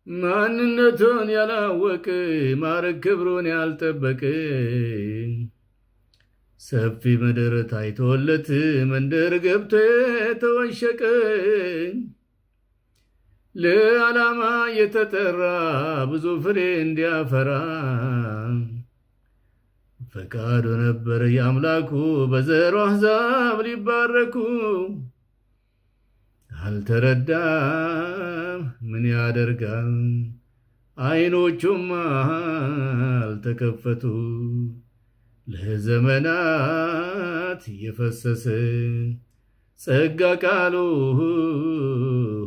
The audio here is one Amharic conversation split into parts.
ማንነቱን ያላወቅ ማዕረግ ክብሩን ያልጠበቅ ሰፊ ምድር ታይቶለት መንደር ገብቶ የተወሸቀ ለዓላማ የተጠራ ብዙ ፍሬ እንዲያፈራ ፈቃዱ ነበር የአምላኩ በዘሩ አሕዛብ ሊባረኩ። አልተረዳም ምን ያደርጋል ዓይኖቹም አልተከፈቱ። ለዘመናት የፈሰሰ ጸጋ ቃሉ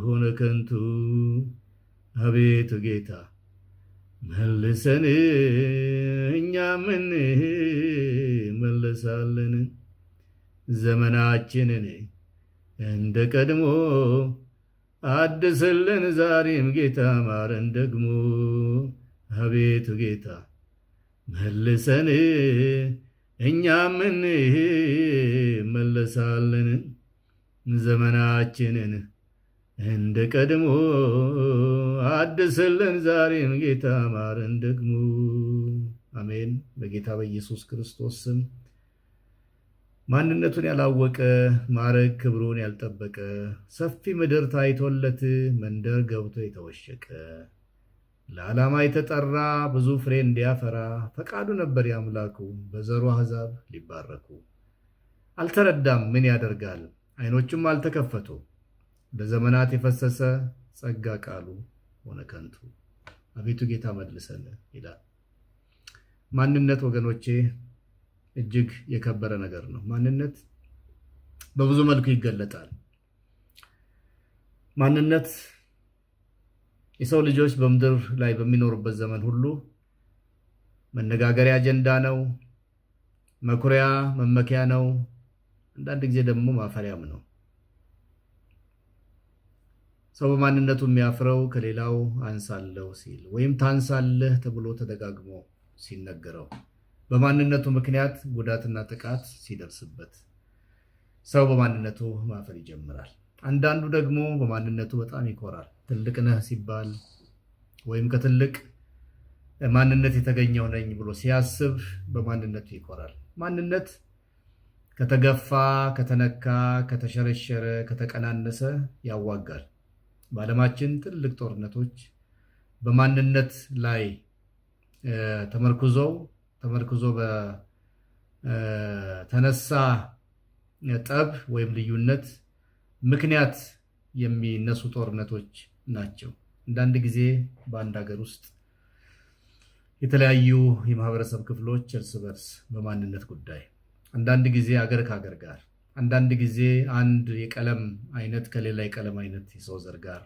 ሆነ ከንቱ። አቤቱ ጌታ መልሰን እኛ ምን መለሳለን? ዘመናችንን እንደ ቀድሞ አድስልን ዛሬም ጌታ ማረን ደግሞ። አቤቱ ጌታ መልሰን እኛ ምን መለሳለን? ዘመናችንን እንደ ቀድሞ አድስልን ዛሬም ጌታ ማረን ደግሞ። አሜን። በጌታ በኢየሱስ ክርስቶስ ስም ማንነቱን ያላወቀ ማዕረግ ክብሩን ያልጠበቀ ሰፊ ምድር ታይቶለት መንደር ገብቶ የተወሸቀ ለዓላማ የተጠራ ብዙ ፍሬ እንዲያፈራ ፈቃዱ ነበር የአምላኩ በዘሩ አሕዛብ ሊባረኩ። አልተረዳም ምን ያደርጋል ዓይኖቹም አልተከፈቱ። ለዘመናት የፈሰሰ ጸጋ ቃሉ ሆነ ከንቱ። አቤቱ ጌታ መልሰን ይላል። ማንነት ወገኖቼ እጅግ የከበረ ነገር ነው። ማንነት በብዙ መልኩ ይገለጣል። ማንነት የሰው ልጆች በምድር ላይ በሚኖሩበት ዘመን ሁሉ መነጋገሪያ አጀንዳ ነው፣ መኩሪያ መመኪያ ነው፣ አንዳንድ ጊዜ ደግሞ ማፈሪያም ነው። ሰው በማንነቱ የሚያፍረው ከሌላው አንሳለሁ ሲል ወይም ታንሳለህ ተብሎ ተደጋግሞ ሲነገረው፣ በማንነቱ ምክንያት ጉዳትና ጥቃት ሲደርስበት ሰው በማንነቱ ማፈር ይጀምራል። አንዳንዱ ደግሞ በማንነቱ በጣም ይኮራል። ትልቅ ነህ ሲባል ወይም ከትልቅ ማንነት የተገኘው ነኝ ብሎ ሲያስብ በማንነቱ ይኮራል። ማንነት ከተገፋ፣ ከተነካ፣ ከተሸረሸረ፣ ከተቀናነሰ ያዋጋል። በዓለማችን ትልቅ ጦርነቶች በማንነት ላይ ተመርኩዞ በተነሳ ጠብ ወይም ልዩነት ምክንያት የሚነሱ ጦርነቶች ናቸው። አንዳንድ ጊዜ በአንድ ሀገር ውስጥ የተለያዩ የማህበረሰብ ክፍሎች እርስ በርስ በማንነት ጉዳይ፣ አንዳንድ ጊዜ አገር ከሀገር ጋር፣ አንዳንድ ጊዜ አንድ የቀለም አይነት ከሌላ የቀለም አይነት የሰው ዘር ጋር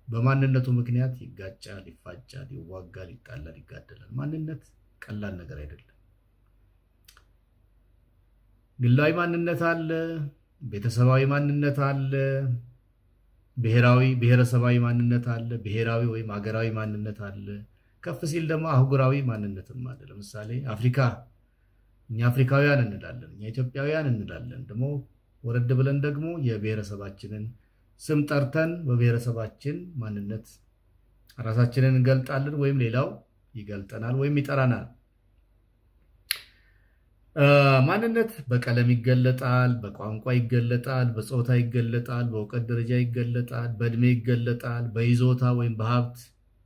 በማንነቱ ምክንያት ይጋጫል፣ ይፋጫል፣ ይዋጋል፣ ይጣላል፣ ይጋደላል። ማንነት ቀላል ነገር አይደለም። ግላዊ ማንነት አለ፣ ቤተሰባዊ ማንነት አለ፣ ብሔረሰባዊ ማንነት አለ፣ ብሔራዊ ወይም አገራዊ ማንነት አለ። ከፍ ሲል ደግሞ አህጉራዊ ማንነትም አለ። ለምሳሌ አፍሪካ፣ እኛ አፍሪካውያን እንላለን፣ እኛ ኢትዮጵያውያን እንላለን። ደግሞ ወረድ ብለን ደግሞ የብሔረሰባችንን ስም ጠርተን በብሔረሰባችን ማንነት ራሳችንን እንገልጣለን፣ ወይም ሌላው ይገልጠናል ወይም ይጠራናል። ማንነት በቀለም ይገለጣል፣ በቋንቋ ይገለጣል፣ በጾታ ይገለጣል፣ በእውቀት ደረጃ ይገለጣል፣ በእድሜ ይገለጣል፣ በይዞታ ወይም በሀብት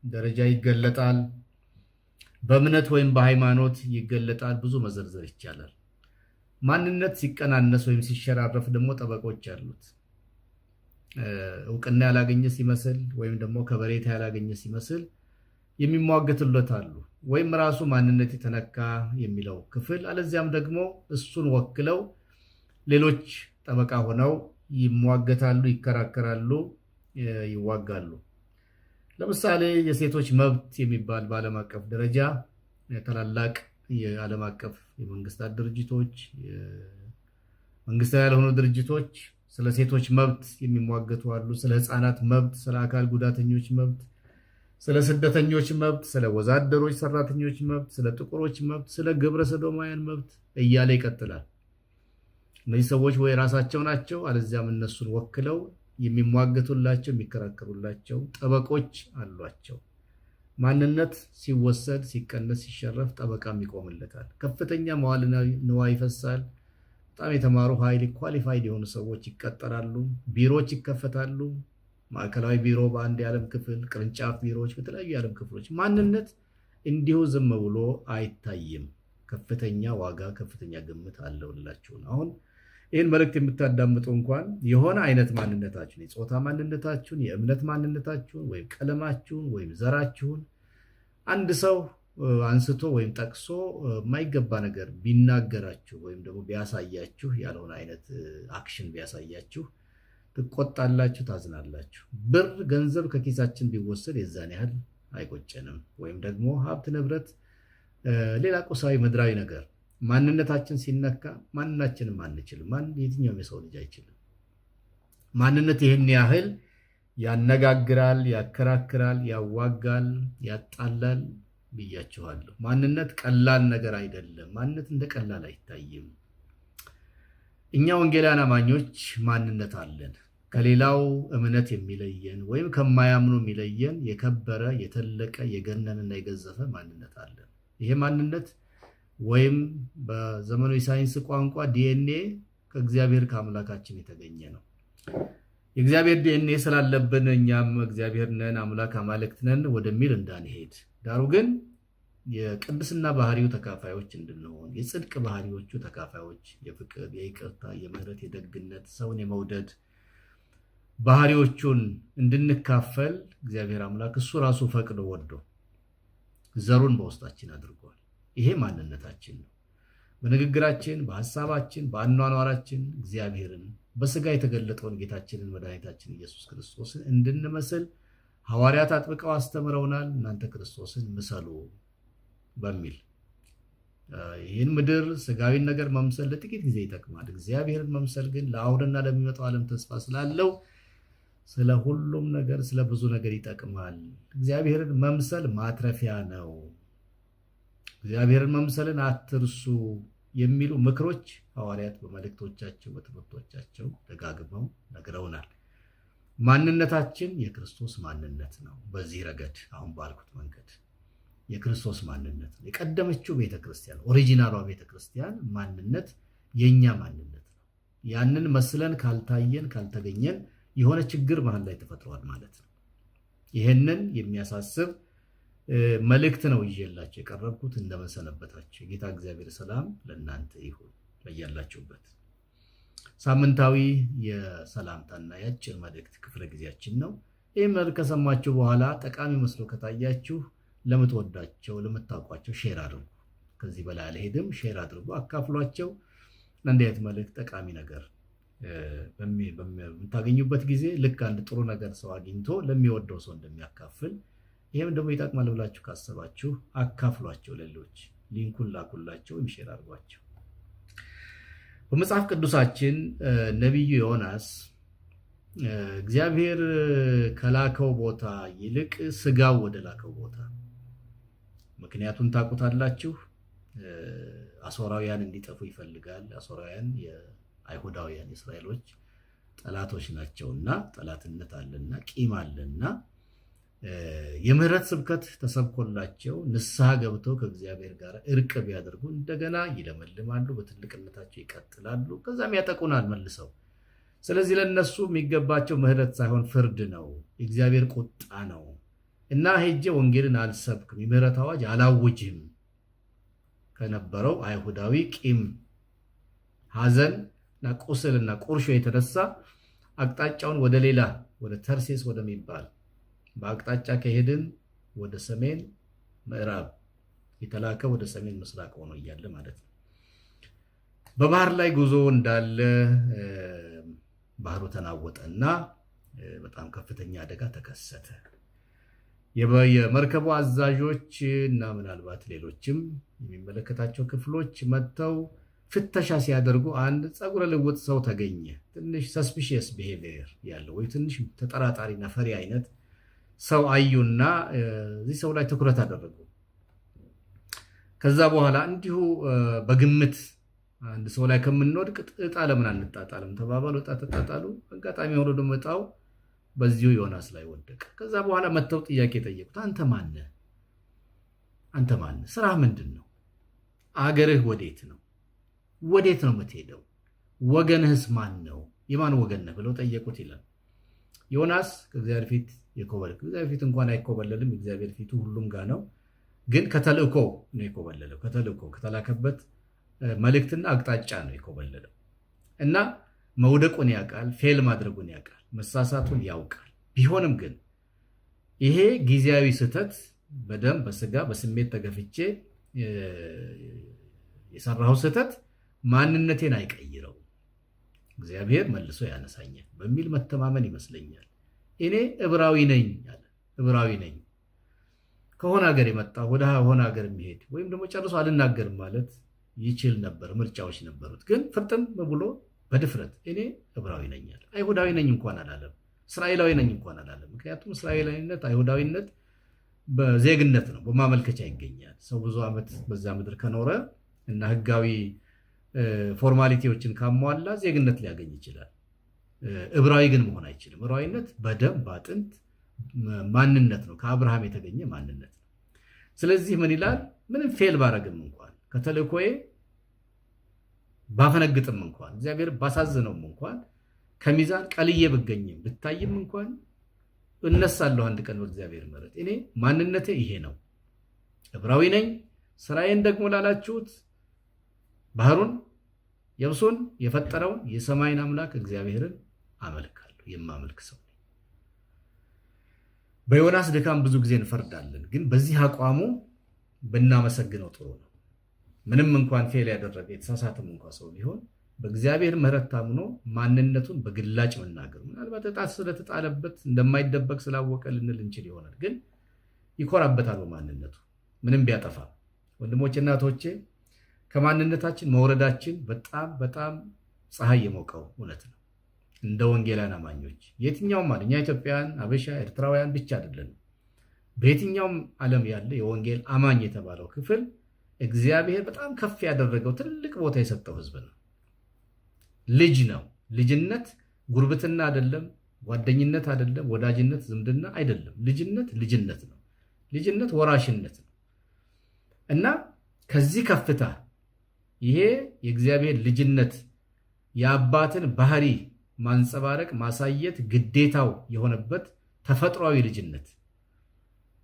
ደረጃ ይገለጣል፣ በእምነት ወይም በሃይማኖት ይገለጣል። ብዙ መዘርዘር ይቻላል። ማንነት ሲቀናነስ ወይም ሲሸራረፍ ደግሞ ጠበቆች አሉት። እውቅና ያላገኘ ሲመስል ወይም ደግሞ ከበሬታ ያላገኘ ሲመስል የሚሟገቱለት አሉ። ወይም ራሱ ማንነት የተነካ የሚለው ክፍል፣ አለዚያም ደግሞ እሱን ወክለው ሌሎች ጠበቃ ሆነው ይሟገታሉ፣ ይከራከራሉ፣ ይዋጋሉ። ለምሳሌ የሴቶች መብት የሚባል በዓለም አቀፍ ደረጃ ታላላቅ የዓለም አቀፍ የመንግስታት ድርጅቶች፣ መንግስታዊ ያልሆኑ ድርጅቶች ስለ ሴቶች መብት የሚሟገቱ አሉ። ስለ ህፃናት መብት፣ ስለ አካል ጉዳተኞች መብት፣ ስለ ስደተኞች መብት፣ ስለ ወዛደሮች ሰራተኞች መብት፣ ስለ ጥቁሮች መብት፣ ስለ ግብረ ሰዶማውያን መብት እያለ ይቀጥላል። እነዚህ ሰዎች ወይ ራሳቸው ናቸው፣ አለዚያም እነሱን ወክለው የሚሟገቱላቸው የሚከራከሩላቸው ጠበቆች አሏቸው። ማንነት ሲወሰድ፣ ሲቀነስ፣ ሲሸረፍ ጠበቃም ይቆምለታል። ከፍተኛ መዋዕለ ንዋይ ይፈሳል። በጣም የተማሩ ሃይሊ ኳሊፋይድ የሆኑ ሰዎች ይቀጠራሉ። ቢሮዎች ይከፈታሉ። ማዕከላዊ ቢሮ በአንድ የዓለም ክፍል፣ ቅርንጫፍ ቢሮዎች በተለያዩ የዓለም ክፍሎች። ማንነት እንዲሁ ዝም ብሎ አይታይም። ከፍተኛ ዋጋ፣ ከፍተኛ ግምት አለውላችሁ። አሁን ይህን መልእክት የምታዳምጡ እንኳን የሆነ አይነት ማንነታችሁን፣ የጾታ ማንነታችሁን፣ የእምነት ማንነታችሁን ወይም ቀለማችሁን ወይም ዘራችሁን አንድ ሰው አንስቶ ወይም ጠቅሶ የማይገባ ነገር ቢናገራችሁ ወይም ደግሞ ቢያሳያችሁ፣ ያልሆነ አይነት አክሽን ቢያሳያችሁ ትቆጣላችሁ፣ ታዝናላችሁ። ብር ገንዘብ ከኪሳችን ቢወሰድ የዛን ያህል አይቆጨንም። ወይም ደግሞ ሀብት ንብረት፣ ሌላ ቁሳዊ ምድራዊ ነገር ማንነታችን ሲነካ ማንናችንም አንችልም። የትኛውም የሰው ልጅ አይችልም። ማንነት ይህን ያህል ያነጋግራል፣ ያከራክራል፣ ያዋጋል፣ ያጣላል ብያችኋለሁ። ማንነት ቀላል ነገር አይደለም። ማንነት እንደ ቀላል አይታይም። እኛ ወንጌላውያን አማኞች ማንነት አለን። ከሌላው እምነት የሚለየን ወይም ከማያምኑ የሚለየን የከበረ የተለቀ የገነንና የገዘፈ ማንነት አለን። ይሄ ማንነት ወይም በዘመኑ የሳይንስ ቋንቋ ዲኤንኤ ከእግዚአብሔር ከአምላካችን የተገኘ ነው። የእግዚአብሔር ዲኤንኤ ስላለብን እኛም እግዚአብሔር ነን፣ አምላክ አማልክት ነን ወደሚል እንዳንሄድ፣ ዳሩ ግን የቅድስና ባህሪው ተካፋዮች እንድንሆን፣ የጽድቅ ባህሪዎቹ ተካፋዮች፣ የፍቅር፣ የይቅርታ፣ የምህረት፣ የደግነት፣ ሰውን የመውደድ ባህሪዎቹን እንድንካፈል እግዚአብሔር አምላክ እሱ ራሱ ፈቅዶ ወዶ ዘሩን በውስጣችን አድርጓል። ይሄ ማንነታችን ነው። በንግግራችን፣ በሐሳባችን፣ በአኗኗራችን እግዚአብሔርን በስጋ የተገለጠውን ጌታችንን መድኃኒታችን ኢየሱስ ክርስቶስን እንድንመስል ሐዋርያት አጥብቀው አስተምረውናል። እናንተ ክርስቶስን ምሰሉ በሚል ይህን ምድር ስጋዊን ነገር መምሰል ለጥቂት ጊዜ ይጠቅማል። እግዚአብሔርን መምሰል ግን ለአሁንና ለሚመጣው ዓለም ተስፋ ስላለው ስለ ሁሉም ነገር፣ ስለ ብዙ ነገር ይጠቅማል። እግዚአብሔርን መምሰል ማትረፊያ ነው። እግዚአብሔርን መምሰልን አትርሱ የሚሉ ምክሮች ሐዋርያት በመልእክቶቻቸው፣ በትምህርቶቻቸው ደጋግመው ነግረውናል። ማንነታችን የክርስቶስ ማንነት ነው። በዚህ ረገድ አሁን ባልኩት መንገድ የክርስቶስ ማንነት ነው። የቀደመችው ቤተክርስቲያን፣ ኦሪጂናሏ ቤተክርስቲያን ማንነት የኛ ማንነት ነው። ያንን መስለን ካልታየን፣ ካልተገኘን የሆነ ችግር መሀል ላይ ተፈጥሯል ማለት ነው። ይህንን የሚያሳስብ መልእክት ነው ይዤላችሁ የቀረብኩት። እንደመሰነበታችሁ የጌታ እግዚአብሔር ሰላም ለእናንተ ይሁን በያላችሁበት። ሳምንታዊ የሰላምታና የአጭር መልእክት ክፍለ ጊዜያችን ነው። ይህ መልእክት ከሰማችሁ በኋላ ጠቃሚ መስሎ ከታያችሁ ለምትወዳቸው፣ ለምታውቋቸው ሼር አድርጉ። ከዚህ በላይ አልሄድም። ሼር አድርጉ፣ አካፍሏቸው። ለእንዲህ አይነት መልእክት ጠቃሚ ነገር በምታገኙበት ጊዜ ልክ አንድ ጥሩ ነገር ሰው አግኝቶ ለሚወደው ሰው እንደሚያካፍል፣ ይህም ደግሞ ይጠቅማል ብላችሁ ካሰባችሁ አካፍሏቸው። ሌሎች ሊንኩን ላኩላቸው ወይም ሼር አድርጓቸው። በመጽሐፍ ቅዱሳችን ነቢዩ ዮናስ እግዚአብሔር ከላከው ቦታ ይልቅ ስጋው ወደ ላከው ቦታ፣ ምክንያቱም ታውቁታላችሁ። አሦራውያን እንዲጠፉ ይፈልጋል። አሦራውያን የአይሁዳውያን የእስራኤሎች ጠላቶች ናቸውና ጠላትነት አለና ቂም አለና የምህረት ስብከት ተሰብኮላቸው ንስሐ ገብተው ከእግዚአብሔር ጋር እርቅ ቢያደርጉ እንደገና ይለመልማሉ፣ በትልቅነታቸው ይቀጥላሉ። ከዛም ያጠቁናል መልሰው። ስለዚህ ለነሱ የሚገባቸው ምህረት ሳይሆን ፍርድ ነው፣ የእግዚአብሔር ቁጣ ነው እና ሄጄ ወንጌልን አልሰብክም፣ የምህረት አዋጅ አላውጅም ከነበረው አይሁዳዊ ቂም፣ ሐዘን እና ቁስልና ቁርሾ የተነሳ አቅጣጫውን ወደ ሌላ ወደ ተርሴስ ወደሚባል በአቅጣጫ ከሄድን ወደ ሰሜን ምዕራብ የተላከ ወደ ሰሜን ምስራቅ ሆኖ እያለ ማለት ነው። በባህር ላይ ጉዞ እንዳለ ባህሩ ተናወጠና በጣም ከፍተኛ አደጋ ተከሰተ። የመርከቡ አዛዦች እና ምናልባት ሌሎችም የሚመለከታቸው ክፍሎች መጥተው ፍተሻ ሲያደርጉ አንድ ፀጉረ ልውጥ ሰው ተገኘ። ትንሽ ሰስፒሺየስ ቢሄቪየር ያለው ወይ ትንሽ ተጠራጣሪና ፈሪ አይነት ሰው አዩና እዚህ ሰው ላይ ትኩረት አደረጉ። ከዛ በኋላ እንዲሁ በግምት አንድ ሰው ላይ ከምንወድቅ ዕጣ ለምን አንጣጣልም ተባባሉ። ዕጣ ተጣጣሉ። አጋጣሚ ሆኖ ደግሞ ዕጣው በዚሁ ዮናስ ላይ ወደቀ። ከዛ በኋላ መጥተው ጥያቄ ጠየቁት። አንተ ማነህ? አንተ ማን? ስራህ ምንድን ነው? አገርህ ወዴት ነው? ወዴት ነው የምትሄደው? ወገንህስ ማን ነው? የማን ወገን ነህ ብለው ጠየቁት ይላል። ዮናስ ከእግዚአብሔር ፊት የኮበለለ፣ ከእግዚአብሔር ፊት እንኳን አይኮበለልም፣ እግዚአብሔር ፊቱ ሁሉም ጋር ነው። ግን ከተልእኮ ነው የኮበለለው። ከተልእኮ ከተላከበት መልእክትና አቅጣጫ ነው የኮበለለው እና መውደቁን ያውቃል፣ ፌል ማድረጉን ያውቃል፣ መሳሳቱን ያውቃል። ቢሆንም ግን ይሄ ጊዜያዊ ስህተት በደም በስጋ በስሜት ተገፍቼ የሰራው ስህተት ማንነቴን አይቀይረው፣ እግዚአብሔር መልሶ ያነሳኛል በሚል መተማመን ይመስለኛል። እኔ ዕብራዊ ነኝ አለ። ዕብራዊ ነኝ ከሆነ ሀገር የመጣ ወደ ሆነ ሀገር የሚሄድ ወይም ደግሞ ጨርሶ አልናገርም ማለት ይችል ነበር። ምርጫዎች ነበሩት። ግን ፍርጥም ብሎ በድፍረት እኔ ዕብራዊ ነኝ አለ። አይሁዳዊ ነኝ እንኳን አላለም። እስራኤላዊ ነኝ እንኳን አላለም። ምክንያቱም እስራኤላዊነት አይሁዳዊነት በዜግነት ነው፣ በማመልከቻ ይገኛል። ሰው ብዙ ዓመት በዛ ምድር ከኖረ እና ህጋዊ ፎርማሊቲዎችን ካሟላ ዜግነት ሊያገኝ ይችላል። ዕብራዊ ግን መሆን አይችልም። ዕብራዊነት በደም በአጥንት ማንነት ነው፣ ከአብርሃም የተገኘ ማንነት ነው። ስለዚህ ምን ይላል? ምንም ፌል ባረግም እንኳን ከተልእኮዬ ባፈነግጥም እንኳን እግዚአብሔር ባሳዝነውም እንኳን ከሚዛን ቀልዬ ብገኝም ብታይም እንኳን እነሳለሁ አንድ ቀን በእግዚአብሔር ምሕረት። እኔ ማንነቴ ይሄ ነው፣ ዕብራዊ ነኝ። ስራዬን ደግሞ ላላችሁት ባህሩን የብሱን የፈጠረውን የሰማይን አምላክ እግዚአብሔርን አመልካለሁ። የማመልክ ሰው ነኝ። በዮናስ ድካም ብዙ ጊዜ እንፈርዳለን፣ ግን በዚህ አቋሙ ብናመሰግነው ጥሩ ነው። ምንም እንኳን ፌል ያደረገ የተሳሳተም እንኳን ሰው ቢሆን በእግዚአብሔር ምሕረት ታምኖ ማንነቱን በግላጭ መናገር፣ ምናልባት እጣት ስለተጣለበት እንደማይደበቅ ስላወቀ ልንል እንችል ይሆናል፣ ግን ይኮራበታል በማንነቱ ምንም ቢያጠፋ። ወንድሞቼ እናቶቼ፣ ከማንነታችን መውረዳችን በጣም በጣም ፀሐይ የሞቀው እውነት ነው። እንደ ወንጌላውያን አማኞች የትኛውም እኛ ኢትዮጵያውያን፣ አበሻ፣ ኤርትራውያን ብቻ አይደለም። በየትኛውም ዓለም ያለ የወንጌል አማኝ የተባለው ክፍል እግዚአብሔር በጣም ከፍ ያደረገው ትልቅ ቦታ የሰጠው ህዝብ ነው። ልጅ ነው። ልጅነት ጉርብትና አይደለም፣ ጓደኝነት አይደለም፣ ወዳጅነት ዝምድና አይደለም። ልጅነት ልጅነት ነው። ልጅነት ወራሽነት ነው እና ከዚህ ከፍታ ይሄ የእግዚአብሔር ልጅነት የአባትን ባህሪ ማንጸባረቅ ማሳየት ግዴታው የሆነበት ተፈጥሯዊ ልጅነት፣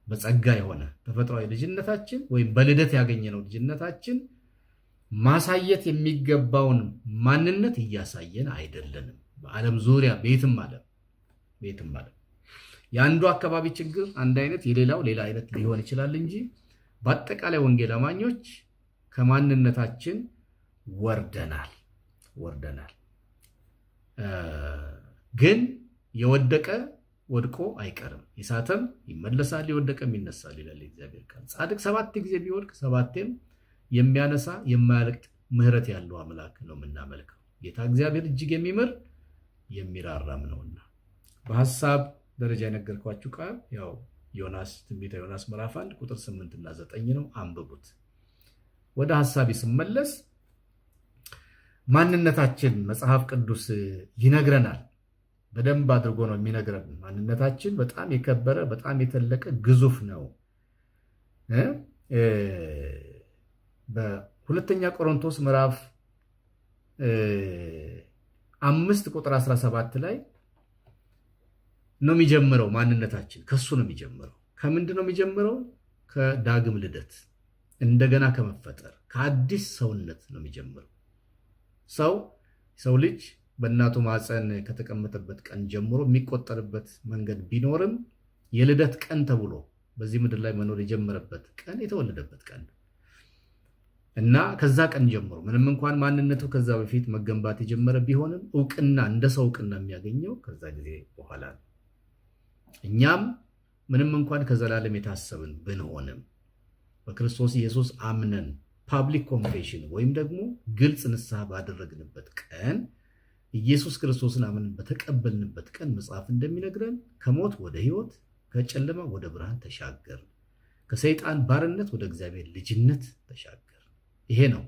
በጸጋ የሆነ ተፈጥሯዊ ልጅነታችን ወይም በልደት ያገኘነው ልጅነታችን ማሳየት የሚገባውን ማንነት እያሳየን አይደለንም። በዓለም ዙሪያ ቤትም ዓለም የአንዱ አካባቢ ችግር አንድ አይነት የሌላው ሌላ አይነት ሊሆን ይችላል እንጂ በአጠቃላይ ወንጌል አማኞች ከማንነታችን ወርደናል። ግን የወደቀ ወድቆ አይቀርም፣ የሳተም ይመለሳል፣ የወደቀም ይነሳል ይላል እግዚአብሔር ቃል። ጻድቅ 7 ጊዜ ቢወድቅ 7ቴም የሚያነሳ የማያልቅ ምሕረት ያለው አምላክ ነው የምናመልከው። ጌታ እግዚአብሔር እጅግ የሚምር የሚራራም ነውና በሐሳብ ደረጃ የነገርኳችሁ ቃል ያው ዮናስ ትንቢተ ዮናስ ምዕራፍ 1 ቁጥር 8 እና 9 ነው። አንብቡት። ወደ ሐሳቤ ስመለስ ማንነታችን መጽሐፍ ቅዱስ ይነግረናል። በደንብ አድርጎ ነው የሚነግረን። ማንነታችን በጣም የከበረ በጣም የተለቀ ግዙፍ ነው። በሁለተኛ ቆሮንቶስ ምዕራፍ 5 ቁጥር 17 ላይ ነው የሚጀምረው። ማንነታችን ከሱ ነው የሚጀምረው። ከምንድን ነው የሚጀምረው? ከዳግም ልደት፣ እንደገና ከመፈጠር፣ ከአዲስ ሰውነት ነው የሚጀምረው። ሰው ልጅ በእናቱ ማፀን ከተቀመጠበት ቀን ጀምሮ የሚቆጠርበት መንገድ ቢኖርም የልደት ቀን ተብሎ በዚህ ምድር ላይ መኖር የጀመረበት ቀን የተወለደበት ቀን እና ከዛ ቀን ጀምሮ ምንም እንኳን ማንነቱ ከዛ በፊት መገንባት የጀመረ ቢሆንም እውቅና እንደ ሰው እውቅና የሚያገኘው ከዛ ጊዜ በኋላ ነው። እኛም ምንም እንኳን ከዘላለም የታሰብን ብንሆንም በክርስቶስ ኢየሱስ አምነን ፓብሊክ ኮንፌሽን ወይም ደግሞ ግልጽ ንስሐ ባደረግንበት ቀን ኢየሱስ ክርስቶስን አምነን በተቀበልንበት ቀን መጽሐፍ እንደሚነግረን ከሞት ወደ ሕይወት ከጨለማ ወደ ብርሃን ተሻገር፣ ከሰይጣን ባርነት ወደ እግዚአብሔር ልጅነት ተሻገር። ይሄ ነው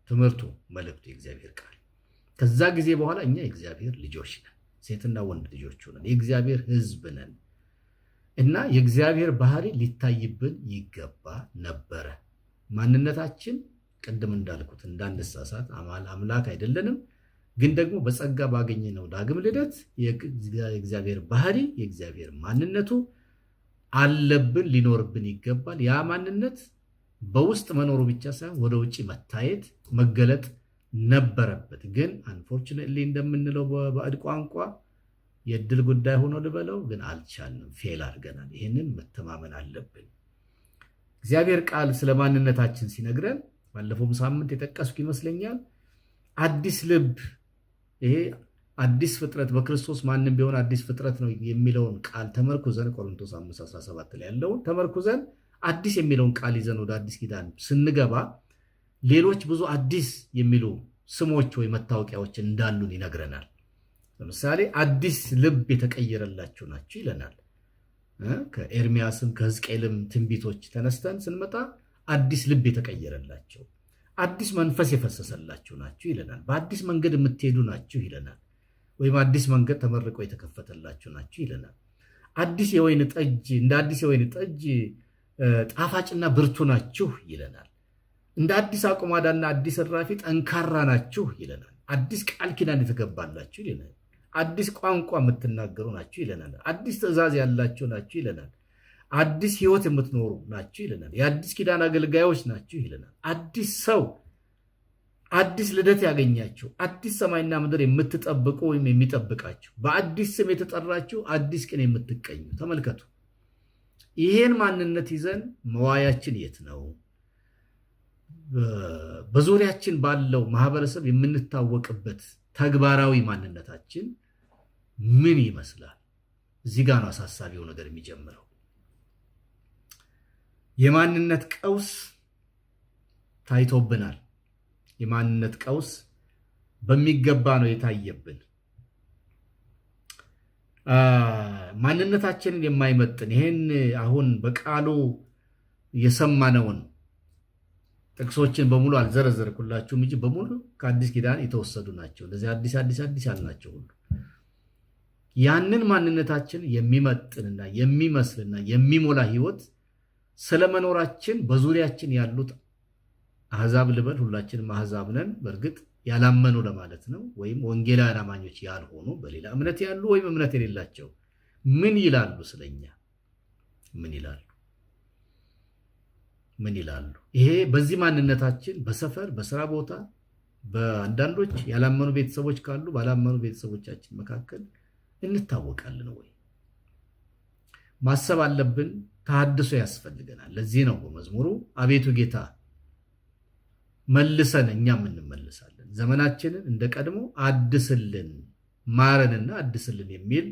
ትምህርቱ፣ መልእክቱ፣ የእግዚአብሔር ቃል። ከዛ ጊዜ በኋላ እኛ የእግዚአብሔር ልጆች ነን፣ ሴትና ወንድ ልጆች ነን፣ የእግዚአብሔር ሕዝብ ነን። እና የእግዚአብሔር ባህሪ ሊታይብን ይገባ ነበረ። ማንነታችን ቅድም እንዳልኩት እንዳንሳሳት አምላክ አይደለንም፣ ግን ደግሞ በጸጋ ባገኘነው ዳግም ልደት የእግዚአብሔር ባህሪ የእግዚአብሔር ማንነቱ አለብን፣ ሊኖርብን ይገባል። ያ ማንነት በውስጥ መኖሩ ብቻ ሳይሆን ወደ ውጭ መታየት መገለጥ ነበረበት። ግን አንፎርቹኔትሊ እንደምንለው በባዕድ ቋንቋ የእድል ጉዳይ ሆኖ ልበለው፣ ግን አልቻልንም፣ ፌል አድርገናል። ይህንን መተማመን አለብን። እግዚአብሔር ቃል ስለ ማንነታችን ሲነግረን ባለፈውም ሳምንት የጠቀስኩ ይመስለኛል። አዲስ ልብ፣ ይሄ አዲስ ፍጥረት በክርስቶስ ማንም ቢሆን አዲስ ፍጥረት ነው የሚለውን ቃል ተመርኩዘን ቆሮንቶስ 5:17 ላይ ያለውን ተመርኩዘን አዲስ የሚለውን ቃል ይዘን ወደ አዲስ ኪዳን ስንገባ ሌሎች ብዙ አዲስ የሚሉ ስሞች ወይ መታወቂያዎች እንዳሉን ይነግረናል። ለምሳሌ አዲስ ልብ የተቀየረላችሁ ናችሁ ይለናል። ከኤርሚያስም ከሕዝቅኤልም ትንቢቶች ተነስተን ስንመጣ አዲስ ልብ የተቀየረላቸው፣ አዲስ መንፈስ የፈሰሰላችሁ ናችሁ ይለናል። በአዲስ መንገድ የምትሄዱ ናችሁ ይለናል። ወይም አዲስ መንገድ ተመርቆ የተከፈተላችሁ ናችሁ ይለናል። አዲስ የወይን ጠጅ እንደ አዲስ የወይን ጠጅ ጣፋጭና ብርቱ ናችሁ ይለናል። እንደ አዲስ አቁማዳና አዲስ እራፊ ጠንካራ ናችሁ ይለናል። አዲስ ቃል ኪዳን የተገባላችሁ ይለናል። አዲስ ቋንቋ የምትናገሩ ናችሁ ይለናል። አዲስ ትእዛዝ ያላችሁ ናችሁ ይለናል። አዲስ ሕይወት የምትኖሩ ናችሁ ይለናል። የአዲስ ኪዳን አገልጋዮች ናችሁ ይለናል። አዲስ ሰው፣ አዲስ ልደት ያገኛችሁ፣ አዲስ ሰማይና ምድር የምትጠብቁ ወይም የሚጠብቃችሁ፣ በአዲስ ስም የተጠራችሁ፣ አዲስ ቅን የምትቀኙ። ተመልከቱ። ይሄን ማንነት ይዘን መዋያችን የት ነው? በዙሪያችን ባለው ማህበረሰብ የምንታወቅበት ተግባራዊ ማንነታችን ምን ይመስላል? እዚህ ጋር ነው አሳሳቢው ነገር የሚጀምረው። የማንነት ቀውስ ታይቶብናል። የማንነት ቀውስ በሚገባ ነው የታየብን። ማንነታችንን የማይመጥን ይሄን አሁን በቃሉ የሰማነውን ጥቅሶችን በሙሉ አልዘረዘርኩላችሁም እንጂ በሙሉ ከአዲስ ኪዳን የተወሰዱ ናቸው። ለዚህ አዲስ አዲስ አዲስ ያልናቸው ሁሉ ያንን ማንነታችን የሚመጥንና የሚመስልና የሚሞላ ህይወት ስለመኖራችን በዙሪያችን ያሉት አህዛብ ልበል፣ ሁላችንም አህዛብ ነን በእርግጥ ያላመኑ ለማለት ነው። ወይም ወንጌላውያን አማኞች ያልሆኑ በሌላ እምነት ያሉ ወይም እምነት የሌላቸው ምን ይላሉ? ስለኛ ምን ይላሉ? ምን ይላሉ? ይሄ በዚህ ማንነታችን በሰፈር በስራ ቦታ በአንዳንዶች ያላመኑ ቤተሰቦች ካሉ ባላመኑ ቤተሰቦቻችን መካከል እንታወቃለን ወይ? ማሰብ አለብን። ተሐድሶ ያስፈልገናል። ለዚህ ነው በመዝሙሩ አቤቱ ጌታ መልሰን እኛም እንመልሳለን፣ ዘመናችንን እንደ ቀድሞ አድስልን፣ ማረንና አድስልን የሚል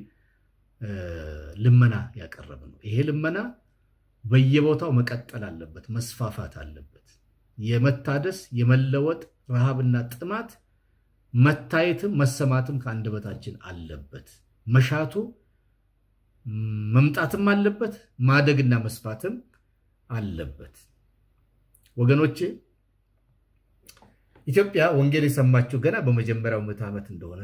ልመና ያቀረበ ነው። ይሄ ልመና በየቦታው መቀጠል አለበት፣ መስፋፋት አለበት። የመታደስ የመለወጥ ረሃብና ጥማት መታየትም መሰማትም ከአንደበታችን አለበት። መሻቱ መምጣትም አለበት፣ ማደግና መስፋትም አለበት። ወገኖቼ ኢትዮጵያ ወንጌል የሰማችው ገና በመጀመሪያው ምዕተ ዓመት እንደሆነ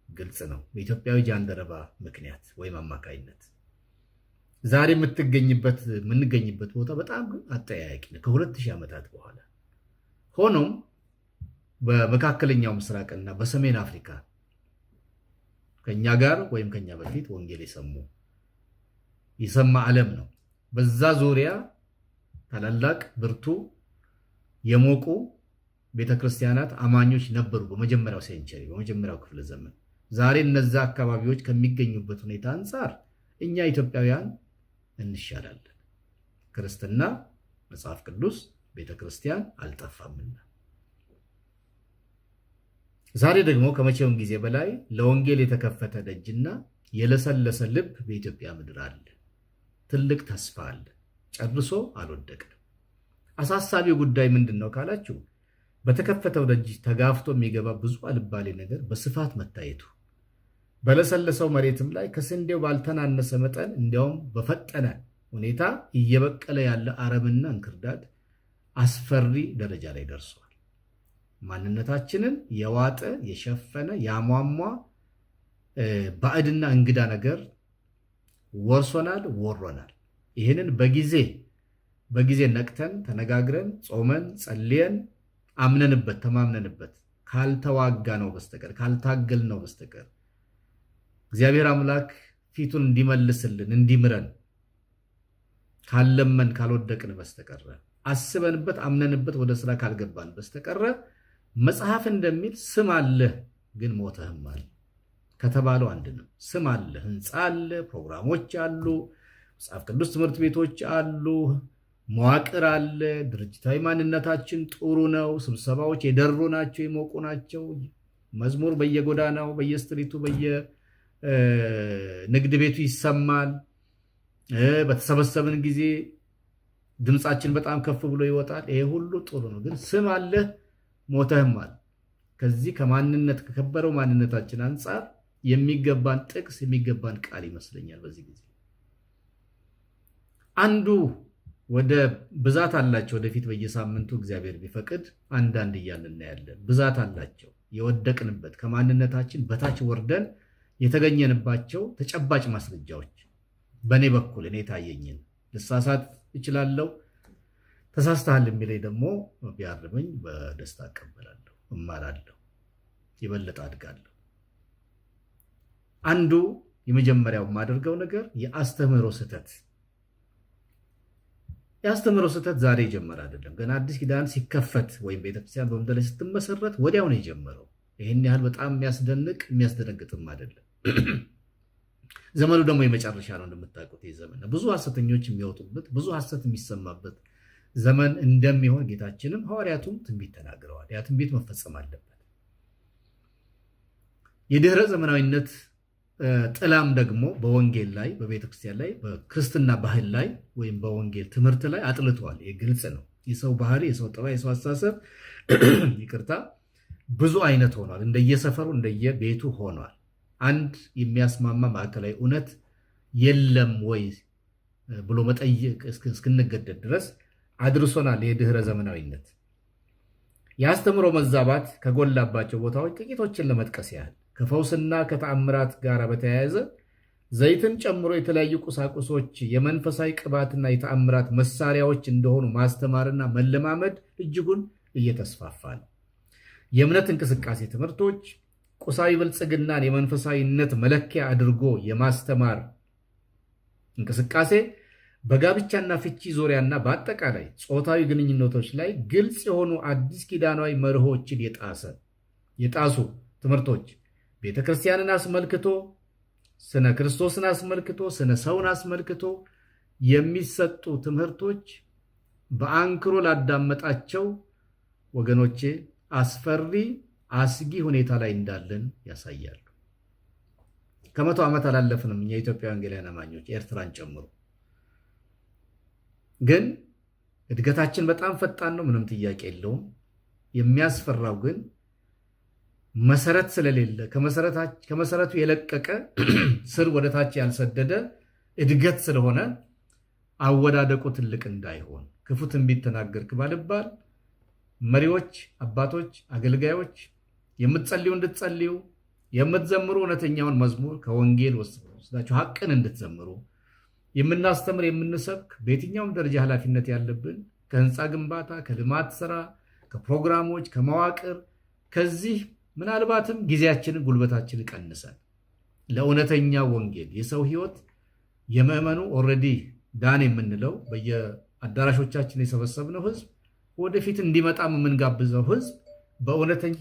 ግልጽ ነው። በኢትዮጵያዊ ጃንደረባ ምክንያት ወይም አማካይነት ዛሬ የምንገኝበት ቦታ በጣም አጠያያቂ ነው ከ2000 ዓመታት በኋላ። ሆኖም በመካከለኛው ምስራቅና በሰሜን አፍሪካ ከኛ ጋር ወይም ከኛ በፊት ወንጌል የሰማ ዓለም ነው። በዛ ዙሪያ ታላላቅ ብርቱ የሞቁ ቤተክርስቲያናት አማኞች ነበሩ በመጀመሪያው ሴንቸሪ በመጀመሪያው ክፍለ ዘመን። ዛሬ እነዛ አካባቢዎች ከሚገኙበት ሁኔታ አንጻር እኛ ኢትዮጵያውያን እንሻላለን። ክርስትና፣ መጽሐፍ ቅዱስ፣ ቤተክርስቲያን አልጠፋምና ዛሬ ደግሞ ከመቼውም ጊዜ በላይ ለወንጌል የተከፈተ ደጅና የለሰለሰ ልብ በኢትዮጵያ ምድር አለ። ትልቅ ተስፋ አለ። ጨርሶ አልወደቅንም። አሳሳቢው ጉዳይ ምንድን ነው ካላችሁ በተከፈተው ደጅ ተጋፍቶ የሚገባ ብዙ አልባሌ ነገር በስፋት መታየቱ፣ በለሰለሰው መሬትም ላይ ከስንዴው ባልተናነሰ መጠን እንዲያውም በፈጠነ ሁኔታ እየበቀለ ያለ አረምና እንክርዳድ አስፈሪ ደረጃ ላይ ደርሷል። ማንነታችንን የዋጠ የሸፈነ ያሟሟ ባዕድና እንግዳ ነገር ወርሶናል፣ ወሮናል። ይህንን በጊዜ ነቅተን ተነጋግረን ጾመን ጸልየን አምነንበት ተማምነንበት ካልተዋጋ ነው በስተቀር ካልታገል ነው በስተቀር እግዚአብሔር አምላክ ፊቱን እንዲመልስልን እንዲምረን ካለመን ካልወደቅን በስተቀር አስበንበት አምነንበት ወደ ስራ ካልገባን በስተቀር መጽሐፍ እንደሚል ስም አለህ ግን ሞተህማል ከተባለው አንድ ነው። ስም አለ፣ ህንፃ አለ፣ ፕሮግራሞች አሉ፣ መጽሐፍ ቅዱስ ትምህርት ቤቶች አሉ፣ መዋቅር አለ። ድርጅታዊ ማንነታችን ጥሩ ነው። ስብሰባዎች የደሩ ናቸው፣ የሞቁ ናቸው። መዝሙር በየጎዳናው በየስትሪቱ በየንግድ ቤቱ ይሰማል። በተሰበሰብን ጊዜ ድምፃችን በጣም ከፍ ብሎ ይወጣል። ይሄ ሁሉ ጥሩ ነው። ግን ስም አለህ ሞተህማል። ከዚህ ከማንነት ከከበረው ማንነታችን አንጻር የሚገባን ጥቅስ የሚገባን ቃል ይመስለኛል። በዚህ ጊዜ አንዱ ወደ ብዛት አላቸው። ወደፊት በየሳምንቱ እግዚአብሔር ቢፈቅድ አንዳንድ እያልን እናያለን። ብዛት አላቸው የወደቅንበት ከማንነታችን በታች ወርደን የተገኘንባቸው ተጨባጭ ማስረጃዎች በእኔ በኩል እኔ ታየኝን ልሳሳት እችላለሁ። ተሳስተሃል የሚለኝ ደግሞ ቢያርመኝ በደስታ እቀበላለሁ፣ እማራለሁ፣ የበለጠ አድጋለሁ። አንዱ የመጀመሪያው የማደርገው ነገር የአስተምህሮ ስህተት ዛሬ የጀመረ አይደለም። ገና አዲስ ኪዳን ሲከፈት ወይም ቤተክርስቲያን በምድር ላይ ስትመሰረት ወዲያው ነው የጀመረው። ይህን ያህል በጣም የሚያስደንቅ የሚያስደነግጥም አይደለም። ዘመኑ ደግሞ የመጨረሻ ነው እንደምታውቁት። ይህ ዘመን ብዙ ሐሰተኞች የሚወጡበት ብዙ ሐሰት የሚሰማበት ዘመን እንደሚሆን ጌታችንም ሐዋርያቱም ትንቢት ተናግረዋል። ያ ትንቢት መፈጸም አለበት። የድህረ ዘመናዊነት ጥላም ደግሞ በወንጌል ላይ በቤተክርስቲያን ላይ በክርስትና ባህል ላይ ወይም በወንጌል ትምህርት ላይ አጥልቷል። ይህ ግልጽ ነው። የሰው ባህሪ፣ የሰው ጠባይ፣ የሰው አስተሳሰብ ይቅርታ ብዙ አይነት ሆኗል። እንደየሰፈሩ እንደየቤቱ ሆኗል። አንድ የሚያስማማ ማዕከላዊ እውነት የለም ወይ ብሎ መጠየቅ እስክንገደድ ድረስ አድርሶናል። የድህረ ዘመናዊነት የአስተምሮ መዛባት ከጎላባቸው ቦታዎች ጥቂቶችን ለመጥቀስ ያህል ከፈውስና ከተአምራት ጋር በተያያዘ ዘይትን ጨምሮ የተለያዩ ቁሳቁሶች የመንፈሳዊ ቅባትና የተአምራት መሳሪያዎች እንደሆኑ ማስተማርና መለማመድ እጅጉን እየተስፋፋ ነው። የእምነት እንቅስቃሴ ትምህርቶች ቁሳዊ ብልጽግናን የመንፈሳዊነት መለኪያ አድርጎ የማስተማር እንቅስቃሴ በጋብቻና ፍቺ ዙሪያና በአጠቃላይ ጾታዊ ግንኙነቶች ላይ ግልጽ የሆኑ አዲስ ኪዳናዊ መርሆችን የጣሱ ትምህርቶች ቤተ ክርስቲያንን አስመልክቶ ስነ ክርስቶስን አስመልክቶ ስነ ሰውን አስመልክቶ የሚሰጡ ትምህርቶች በአንክሮ ላዳመጣቸው ወገኖቼ አስፈሪ አስጊ ሁኔታ ላይ እንዳለን ያሳያሉ። ከ100 ዓመት አላለፍንም እኛ የኢትዮጵያ ወንጌላውያን አማኞች ኤርትራን ጨምሮ። ግን እድገታችን በጣም ፈጣን ነው፣ ምንም ጥያቄ የለውም። የሚያስፈራው ግን መሰረት ስለሌለ ከመሰረቱ የለቀቀ ስር ወደ ታች ያልሰደደ እድገት ስለሆነ አወዳደቁ ትልቅ እንዳይሆን ክፉ ትንቢት ተናገርክ ባልባል መሪዎች፣ አባቶች፣ አገልጋዮች የምትጸልዩ እንድትጸልዩ የምትዘምሩ እውነተኛውን መዝሙር ከወንጌል ወስዳችሁ ሐቅን እንድትዘምሩ የምናስተምር የምንሰብክ በየትኛውም ደረጃ ኃላፊነት ያለብን ከህንፃ ግንባታ፣ ከልማት ስራ፣ ከፕሮግራሞች፣ ከመዋቅር ከዚህ ምናልባትም ጊዜያችንን ጉልበታችንን ቀንሰን ለእውነተኛ ወንጌል የሰው ህይወት የምዕመኑ ኦልሬዲ ዳን የምንለው በየአዳራሾቻችን የሰበሰብነው ህዝብ ወደፊት እንዲመጣም የምንጋብዘው ህዝብ በእውነተኛ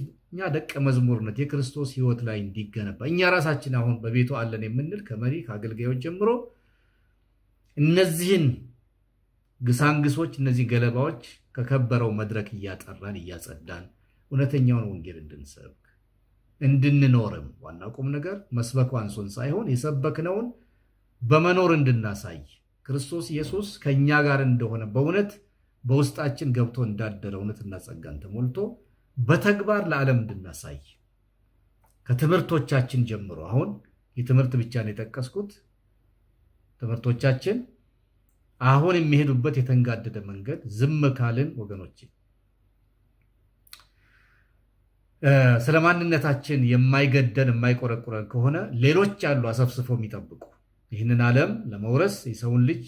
ደቀ መዝሙርነት የክርስቶስ ህይወት ላይ እንዲገነባ እኛ ራሳችን አሁን በቤቱ አለን የምንል ከመሪ ከአገልጋዮች ጀምሮ እነዚህን ግሳንግሶች እነዚህ ገለባዎች ከከበረው መድረክ እያጠራን እያጸዳን እውነተኛውን ወንጌል እንድንሰብክ እንድንኖርም ዋና ቁም ነገር መስበክ አንሶን ሳይሆን የሰበክነውን በመኖር እንድናሳይ ክርስቶስ ኢየሱስ ከኛ ጋር እንደሆነ በእውነት በውስጣችን ገብቶ እንዳደረ እውነትና ጸጋን ተሞልቶ በተግባር ለዓለም እንድናሳይ ከትምህርቶቻችን ጀምሮ አሁን የትምህርት ብቻ ነው የጠቀስኩት። ትምህርቶቻችን አሁን የሚሄዱበት የተንጋደደ መንገድ ዝም ካልን ወገኖቼ ስለ ማንነታችን የማይገደን የማይቆረቁረን ከሆነ ሌሎች አሉ አሰፍስፈው የሚጠብቁ ይህንን ዓለም ለመውረስ የሰውን ልጅ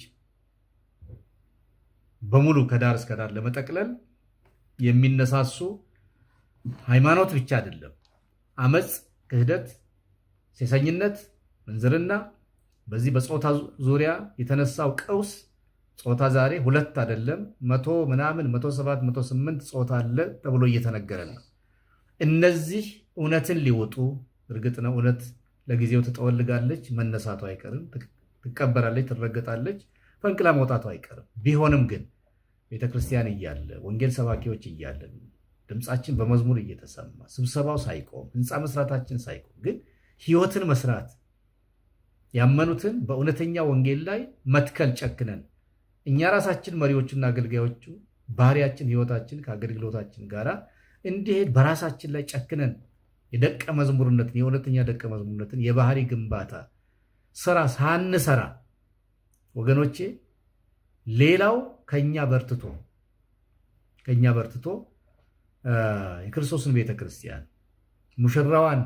በሙሉ ከዳር እስከ ዳር ለመጠቅለል የሚነሳሱ ሃይማኖት ብቻ አይደለም፣ አመፅ፣ ክህደት፣ ሴሰኝነት፣ ምንዝርና፣ በዚህ በጾታ ዙሪያ የተነሳው ቀውስ ጾታ ዛሬ 2 አይደለም 100 ምናምን 107 108 ጾታ አለ ተብሎ እየተነገረ ነው። እነዚህ እውነትን ሊወጡ እርግጥ ነው እውነት ለጊዜው ትጠወልጋለች፣ መነሳቱ አይቀርም፣ ትቀበራለች፣ ትረገጣለች፣ ፈንቅላ መውጣቱ አይቀርም። ቢሆንም ግን ቤተክርስቲያን እያለ ወንጌል ሰባኪዎች እያለን ድምፃችን በመዝሙር እየተሰማ ስብሰባው ሳይቆም ህንፃ መስራታችን ሳይቆም ግን ህይወትን መስራት ያመኑትን በእውነተኛ ወንጌል ላይ መትከል ጨክነን እኛ ራሳችን መሪዎችና አገልጋዮቹ ባህሪያችን ህይወታችን ከአገልግሎታችን ጋር እንዲሄድ በራሳችን ላይ ጨክነን የደቀ መዝሙርነትን የእውነተኛ ደቀ መዝሙርነትን የባህሪ ግንባታ ስራ ሳንሰራ ወገኖቼ ሌላው ከኛ በርትቶ የክርስቶስን ቤተክርስቲያን ሙሽራዋን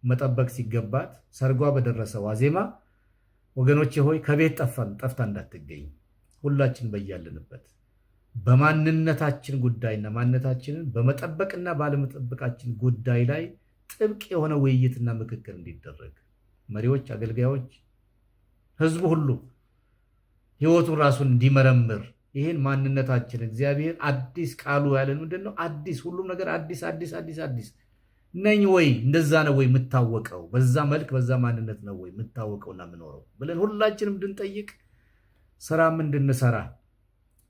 መጠበቅ ሲገባት ሰርጓ በደረሰ ዋዜማ ወገኖቼ ሆይ ከቤት ጠፍታ እንዳትገኝ ሁላችን በያለንበት በማንነታችን ጉዳይና ማንነታችንን በመጠበቅና ባለመጠበቃችን ጉዳይ ላይ ጥብቅ የሆነ ውይይትና ምክክር እንዲደረግ መሪዎች፣ አገልጋዮች፣ ህዝቡ ሁሉ ህይወቱን ራሱን እንዲመረምር ይህን ማንነታችን እግዚአብሔር አዲስ ቃሉ ያለን ምንድነው? አዲስ ሁሉም ነገር አዲስ ነኝ ወይ? እንደዛ ነው ወይ የምታወቀው? በዛ መልክ በዛ ማንነት ነው ወይ የምታወቀውና የምኖረው ብለን ሁላችንም እንድንጠይቅ ስራም እንድንሰራ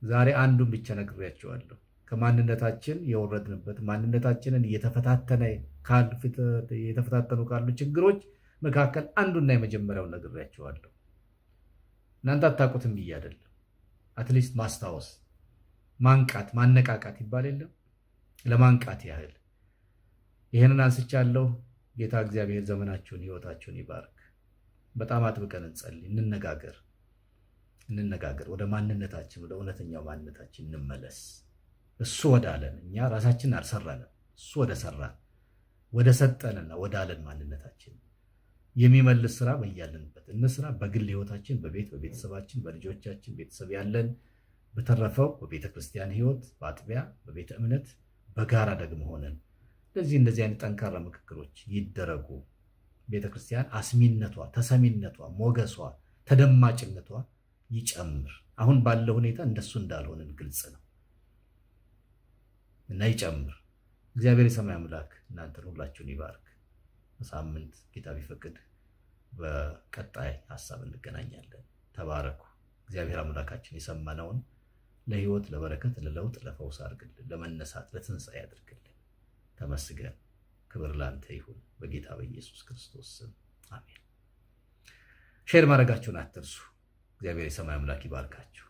ዛሬ አንዱን ብቻ ነግሬያቸዋለሁ። ከማንነታችን የወረድንበት ማንነታችንን የተፈታተኑ ካሉ ችግሮች መካከል አንዱና የመጀመሪያውን ነግሬያቸዋለሁ። እናንተ አታውቁትም ብዬ አይደለም። አትሊስት ማስታወስ፣ ማንቃት፣ ማነቃቃት ይባል የለም ለማንቃት ያህል ይህንን አንስቻለሁ። ጌታ እግዚአብሔር ዘመናችሁን ህይወታችሁን ይባርክ። በጣም አጥብቀን እንጸልይ፣ እንነጋገር። ወደ ማንነታችን ወደ እውነተኛው ማንነታችን እንመለስ። እሱ ወዳለን እኛ ራሳችን አልሰራንም። እሱ ወደ ሰራን ወደ ሰጠንና ወደ አለን ማንነታችን የሚመልስ ስራ በያለንበት እንስራ። በግል ህይወታችን፣ በቤተሰባችን፣ በልጆቻችን ቤተሰብ ያለን፣ በተረፈው በቤተ ክርስቲያን ህይወት፣ በአጥቢያ በቤተ እምነት በጋራ ደግሞ ሆነን እንደዚህ አይነት ጠንካራ ምክክሮች ይደረጉ። ቤተ ክርስቲያን አስሚነቷ፣ ተሰሚነቷ፣ ሞገሷ፣ ተደማጭነቷ ይጨምር። አሁን ባለው ሁኔታ እንደሱ እንዳልሆንን ግልጽ ነው እና ይጨምር። እግዚአብሔር የሰማይ አምላክ እናንተን ሁላችሁን ይባርክ። ሳምንት ጌታ ቢፈቅድ በቀጣይ ሐሳብ እንገናኛለን። ተባረኩ። እግዚአብሔር አምላካችን የሰማነውን ለህይወት፣ ለበረከት፣ ለለውጥ፣ ለፈውስ አድርግልን፣ ለመነሳት፣ ለትንሣኤ አድርግልን። ተመስገን። ክብር ላንተ ይሁን በጌታ በኢየሱስ ክርስቶስ ስም አሜን። ሼር ማድረጋችሁን አትርሱ። እግዚአብሔር የሰማይ አምላክ ይባርካችሁ።